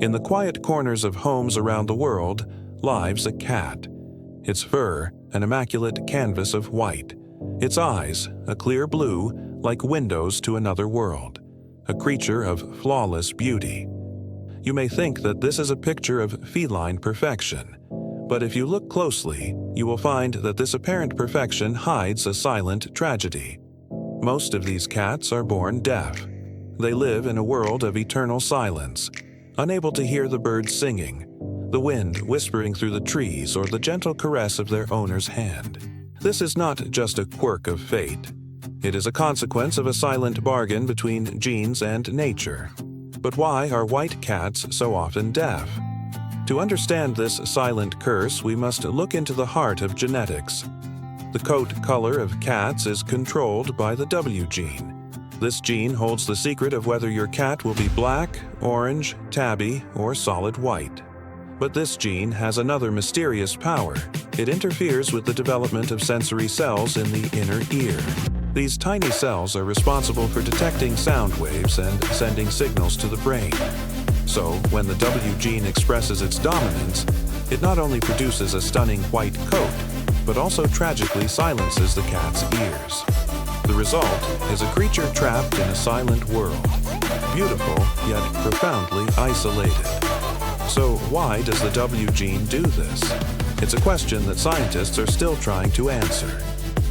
In the quiet corners of homes around the world lives a cat. Its fur, an immaculate canvas of white. Its eyes, a clear blue, like windows to another world. A creature of flawless beauty. You may think that this is a picture of feline perfection, but if you look closely, you will find that this apparent perfection hides a silent tragedy. Most of these cats are born deaf. They live in a world of eternal silence, unable to hear the birds singing, the wind whispering through the trees, or the gentle caress of their owner's hand. This is not just a quirk of fate. It is a consequence of a silent bargain between genes and nature. But why are white cats so often deaf? To understand this silent curse, we must look into the heart of genetics. The coat color of cats is controlled by the W gene. This gene holds the secret of whether your cat will be black, orange, tabby, or solid white. But this gene has another mysterious power. It interferes with the development of sensory cells in the inner ear. These tiny cells are responsible for detecting sound waves and sending signals to the brain. So, when the W gene expresses its dominance, it not only produces a stunning white coat, but also tragically silences the cat's ears. The result is a creature trapped in a silent world, beautiful yet profoundly isolated. So why does the W gene do this? It's a question that scientists are still trying to answer.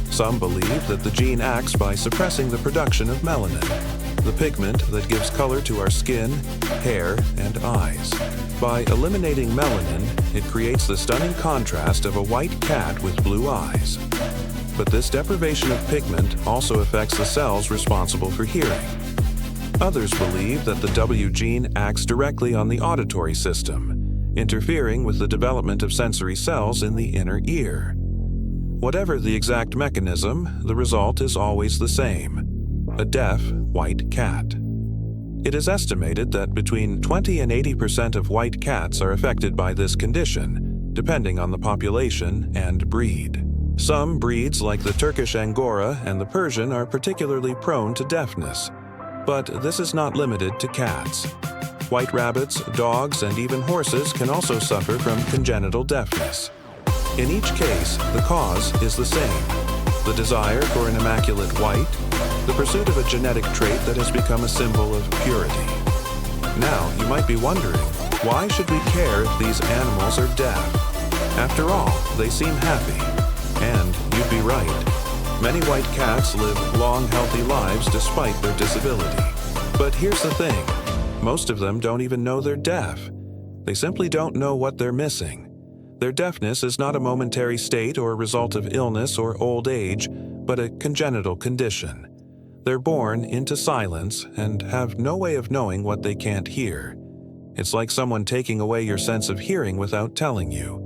Some believe that the gene acts by suppressing the production of melanin, the pigment that gives color to our skin, hair, and eyes. By eliminating melanin, it creates the stunning contrast of a white cat with blue eyes. But this deprivation of pigment also affects the cells responsible for hearing. Others believe that the W gene acts directly on the auditory system, interfering with the development of sensory cells in the inner ear. Whatever the exact mechanism, the result is always the same: a deaf white cat. It is estimated that between 20 and 80% of white cats are affected by this condition, depending on the population and breed. Some breeds, like the Turkish Angora and the Persian, are particularly prone to deafness. But this is not limited to cats. White rabbits, dogs, and even horses can also suffer from congenital deafness. In each case, the cause is the same: the desire for an immaculate white, the pursuit of a genetic trait that has become a symbol of purity. Now, you might be wondering, why should we care if these animals are deaf? After all, they seem happy. And you'd be right. Many white cats live long, healthy lives despite their disability. But here's the thing: most of them don't even know they're deaf. They simply don't know what they're missing. Their deafness is not a momentary state or a result of illness or old age, but a congenital condition. They're born into silence and have no way of knowing what they can't hear. It's like someone taking away your sense of hearing without telling you.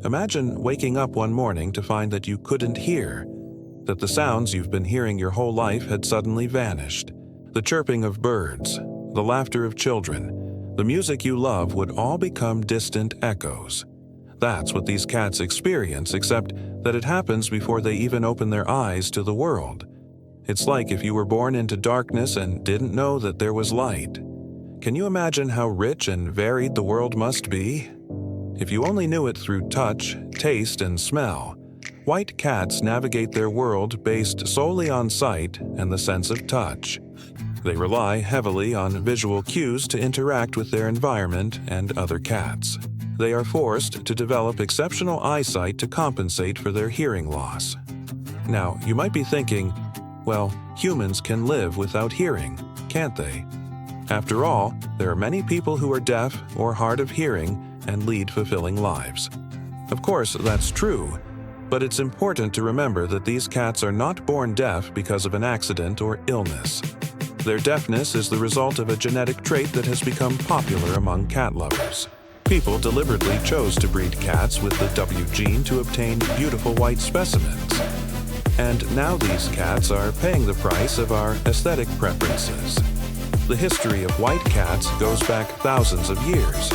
Imagine waking up one morning to find that you couldn't hear, that the sounds you've been hearing your whole life had suddenly vanished. The chirping of birds, the laughter of children, the music you love would all become distant echoes. That's what these cats experience, except that it happens before they even open their eyes to the world. It's like if you were born into darkness and didn't know that there was light. Can you imagine how rich and varied the world must be? If you only knew it through touch, taste, and smell, white cats navigate their world based solely on sight and the sense of touch. They rely heavily on visual cues to interact with their environment and other cats. They are forced to develop exceptional eyesight to compensate for their hearing loss. Now, you might be thinking, well, humans can live without hearing, can't they? After all, there are many people who are deaf or hard of hearing and lead fulfilling lives. Of course, that's true, but it's important to remember that these cats are not born deaf because of an accident or illness. Their deafness is the result of a genetic trait that has become popular among cat lovers. People deliberately chose to breed cats with the W gene to obtain beautiful white specimens. And now these cats are paying the price of our aesthetic preferences. The history of white cats goes back thousands of years.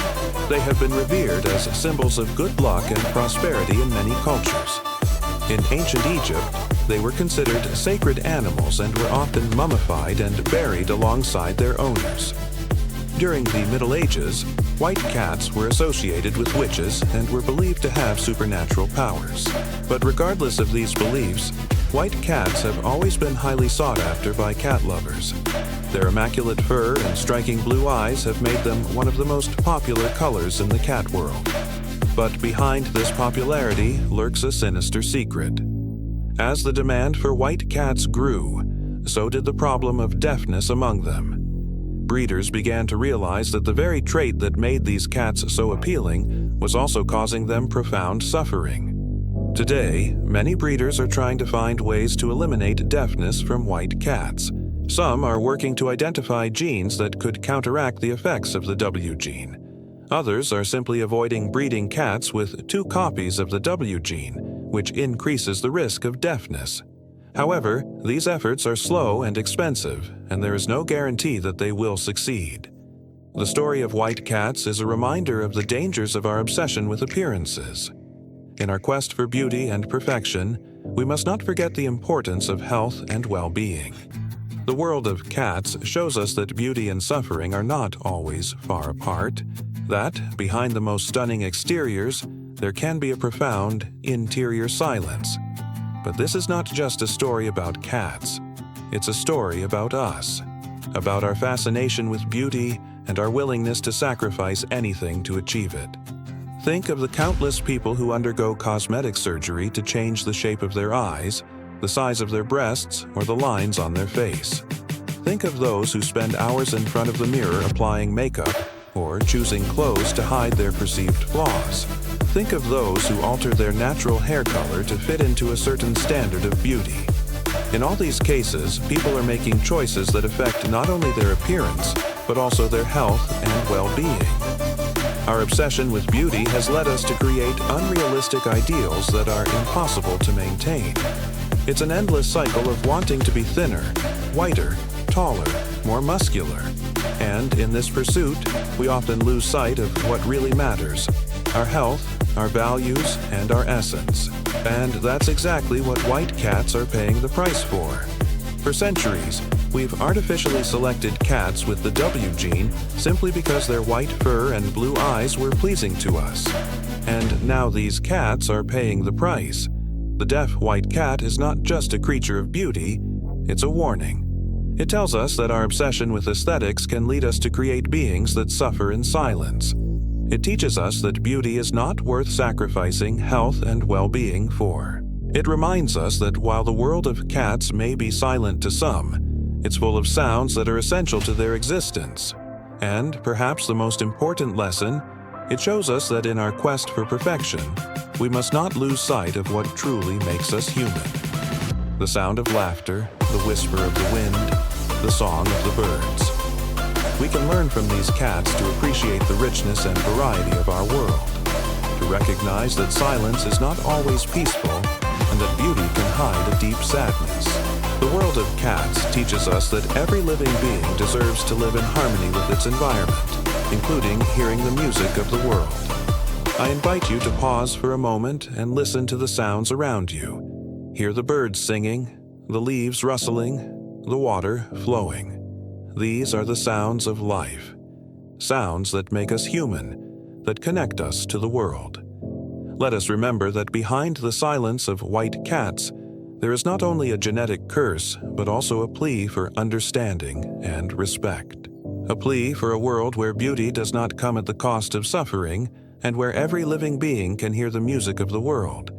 They have been revered as symbols of good luck and prosperity in many cultures. In ancient Egypt, they were considered sacred animals and were often mummified and buried alongside their owners. During the Middle Ages, White cats were associated with witches and were believed to have supernatural powers. But regardless of these beliefs, white cats have always been highly sought after by cat lovers. Their immaculate fur and striking blue eyes have made them one of the most popular colors in the cat world. But behind this popularity lurks a sinister secret. As the demand for white cats grew, so did the problem of deafness among them. Breeders began to realize that the very trait that made these cats so appealing was also causing them profound suffering. Today, many breeders are trying to find ways to eliminate deafness from white cats. Some are working to identify genes that could counteract the effects of the W gene. Others are simply avoiding breeding cats with 2 copies of the W gene, which increases the risk of deafness. However, these efforts are slow and expensive, and there is no guarantee that they will succeed. The story of white cats is a reminder of the dangers of our obsession with appearances. In our quest for beauty and perfection, we must not forget the importance of health and well-being. The world of cats shows us that beauty and suffering are not always far apart, that, behind the most stunning exteriors, there can be a profound interior silence. But this is not just a story about cats. It's a story about us, about our fascination with beauty and our willingness to sacrifice anything to achieve it. Think of the countless people who undergo cosmetic surgery to change the shape of their eyes, the size of their breasts, or the lines on their face. Think of those who spend hours in front of the mirror applying makeup or choosing clothes to hide their perceived flaws. Think of those who alter their natural hair color to fit into a certain standard of beauty. In all these cases, people are making choices that affect not only their appearance, but also their health and well-being. Our obsession with beauty has led us to create unrealistic ideals that are impossible to maintain. It's an endless cycle of wanting to be thinner, whiter, taller, more muscular. And in this pursuit, we often lose sight of what really matters: our health, our values, and our essence. And that's exactly what white cats are paying the price for. For centuries, we've artificially selected cats with the W gene simply because their white fur and blue eyes were pleasing to us. And now these cats are paying the price. The deaf white cat is not just a creature of beauty, it's a warning. It tells us that our obsession with aesthetics can lead us to create beings that suffer in silence. It teaches us that beauty is not worth sacrificing health and well-being for. It reminds us that while the world of cats may be silent to some, it's full of sounds that are essential to their existence. And perhaps the most important lesson, it shows us that in our quest for perfection, we must not lose sight of what truly makes us human. The sound of laughter, the whisper of the wind, the song of the birds. We can learn from these cats to appreciate the richness and variety of our world, to recognize that silence is not always peaceful and that beauty can hide a deep sadness. The world of cats teaches us that every living being deserves to live in harmony with its environment, including hearing the music of the world. I invite you to pause for a moment and listen to the sounds around you. Hear the birds singing, the leaves rustling, the water flowing. These are the sounds of life, sounds that make us human, that connect us to the world. Let us remember that behind the silence of white cats, there is not only a genetic curse, but also a plea for understanding and respect. A plea for a world where beauty does not come at the cost of suffering, and where every living being can hear the music of the world,